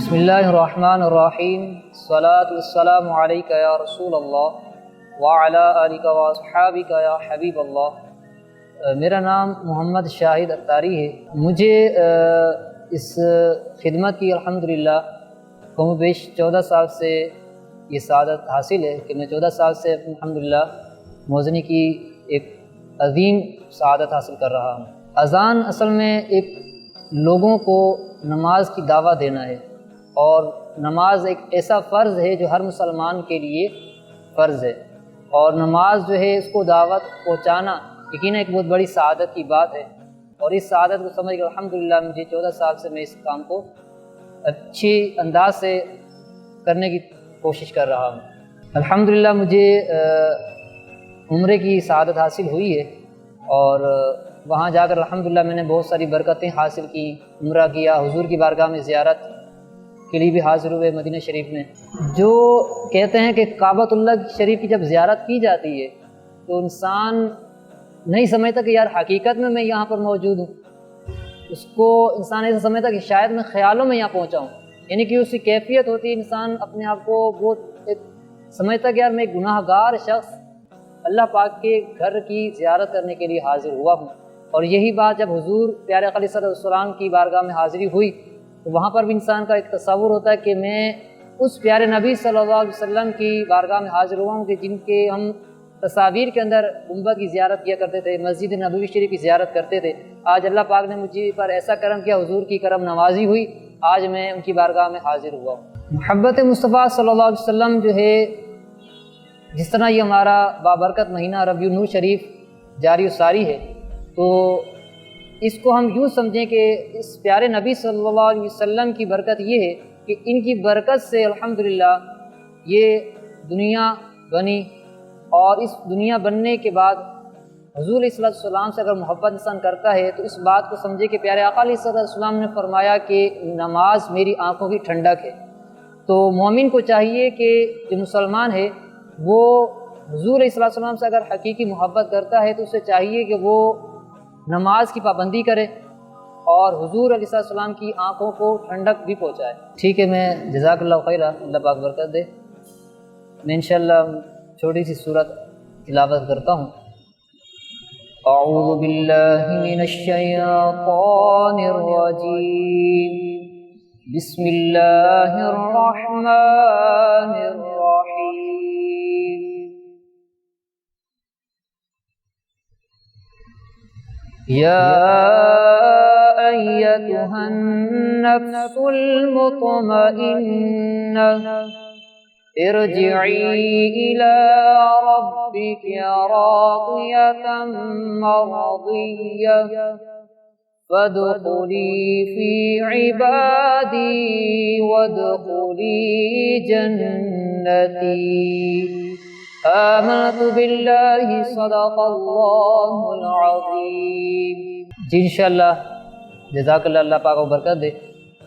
بسم اللہ الرحمن الرحیم، الصلاۃ والسلام علیک یا رسول اللہ وعلی آلک واصحابک یا حبیب اللہ۔ میرا نام محمد شاہد اتاری ہے۔ مجھے اس خدمت کی الحمدللہ کم و بیش 14 سال سے یہ سعادت حاصل ہے کہ میں 14 سال سے الحمدللہ موذنی کی ایک عظیم سعادت حاصل کر رہا ہوں۔ اذان اصل میں ایک لوگوں کو نماز کی دعوت دینا ہے، اور نماز ایک ایسا فرض ہے جو ہر مسلمان کے لیے فرض ہے، اور نماز جو ہے اس کو دعوت پہنچانا یقیناً ایک بہت بڑی سعادت کی بات ہے، اور اس سعادت کو سمجھ کر الحمدللہ مجھے 14 سال سے میں اس کام کو اچھی انداز سے کرنے کی کوشش کر رہا ہوں۔ الحمدللہ مجھے عمرے کی سعادت حاصل ہوئی ہے، اور وہاں جا کر الحمدللہ میں نے بہت ساری برکتیں حاصل کی، عمرہ کیا، حضور کی بارگاہ میں زیارت کے لیے بھی حاضر ہوئے مدینہ شریف میں۔ جو کہتے ہیں کہ کعبۃ اللہ شریف کی جب زیارت کی جاتی ہے تو انسان نہیں سمجھتا کہ یار حقیقت میں یہاں پر موجود ہوں، اس کو انسان ایسا سمجھتا کہ شاید میں خیالوں میں یہاں پہنچا ہوں، یعنی کہ اس کی کیفیت ہوتی ہے انسان اپنے آپ کو بہت سمجھتا کہ یار میں ایک گناہ گار شخص اللہ پاک کے گھر کی زیارت کرنے کے لیے حاضر ہوا ہوں۔ اور یہی بات جب حضور پیارے آقا صلی اللہ علیہ وسلم کی بارگاہ میں حاضری ہوئی تو وہاں پر بھی انسان کا ایک تصور ہوتا ہے کہ میں اس پیارے نبی صلی اللہ علیہ وسلم کی بارگاہ میں حاضر ہوا ہوں کہ جن کے ہم تصاویر کے اندر گنبد کی زیارت کیا کرتے تھے، مسجد نبوی شریف کی زیارت کرتے تھے۔ آج اللہ پاک نے مجھے پر ایسا کرم کیا، حضور کی کرم نوازی ہوئی، آج میں ان کی بارگاہ میں حاضر ہوا ہوں۔ محبت مصطفیٰ صلی اللہ علیہ وسلم جو ہے، جس طرح یہ ہمارا بابرکت مہینہ ربیع النور شریف جاری و ساری ہے، تو اس کو ہم یوں سمجھیں کہ اس پیارے نبی صلی اللہ علیہ وسلم کی برکت یہ ہے کہ ان کی برکت سے الحمدللہ یہ دنیا بنی، اور اس دنیا بننے کے بعد حضور صلی اللہ علیہ وسلم سے اگر محبت انسان کرتا ہے تو اس بات کو سمجھے کہ پیارے آقا صلی اللہ علیہ وسلم نے فرمایا کہ نماز میری آنکھوں کی ٹھنڈک ہے۔ تو مومن کو چاہیے کہ جو مسلمان ہے وہ حضور صلی اللہ علیہ وسلم سے اگر حقیقی محبت کرتا ہے تو اسے چاہیے کہ وہ نماز کی پابندی کرے اور حضور علیہ السلام کی آنکھوں کو ٹھنڈک بھی پہنچائے۔ ٹھیک ہے، میں جزاک اللہ خیرہ، اللہ پاک برکت دے، میں انشاءاللہ چھوٹی سی سورت تلاوت کرتا ہوں۔ اعوذ باللہ من الشیطان الرجیم، بسم اللہ الرحمن الرحیم۔ یا ایتھا النفس المطمئنہ ارجعی الی ربک راضیۃ مرضیہ فادخلی فی عبادی وادخلی جنتی۔ آمنت باللہ صدق اللہ العظیم۔ جی انشاءاللہ، جزاک اللہ، اللہ پاک کو برکت دے۔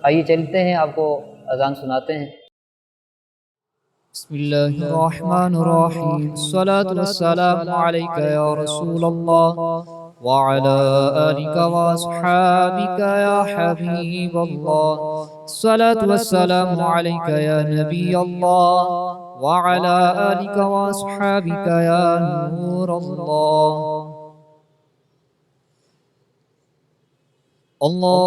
آئیے چلتے ہیں، آپ کو اذان سناتے ہیں۔ بسم اللہ الرحمن الرحیم، الصلاة والسلام علیک یا رسول اللہ وعلى آلك وأصحابك يا حبيب الله، الصلاة والسلام عليك يا نبي الله وعلى آلك وأصحابك يا نور الله۔ الله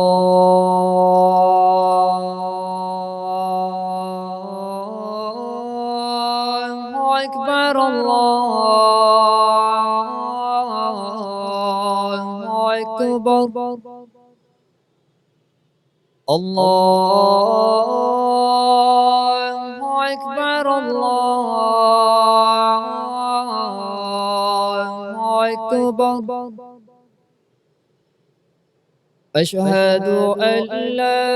أكبر، الله أكبر، الله أكبر، الله أكبر۔ أشهد أن لا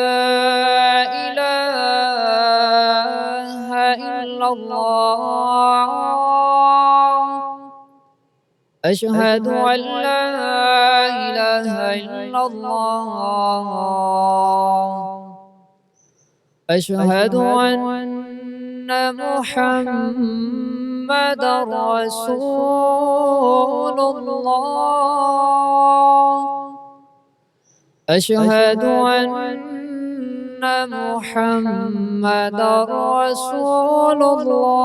إله إلا الله، أشهد أن لا إله إلا الله، أشهد أن محمد رسول الله، أشهد أن محمد رسول الله.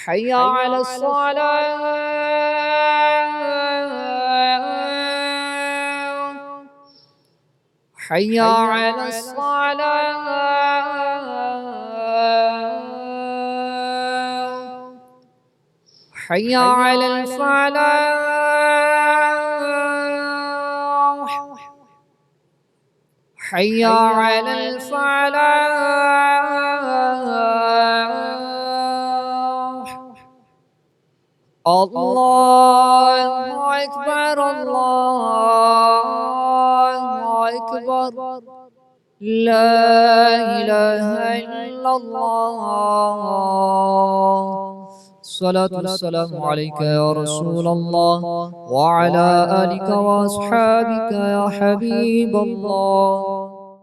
حي على الصلاة، حي على الصلاة، حي على الفلاح، حي على الفلاح. الله أكبر، الله أكبر، لا إله إلا الله. الصلاة والسلام عليك يا رسول الله، وعلى آلك وأصحابك يا حبيب الله.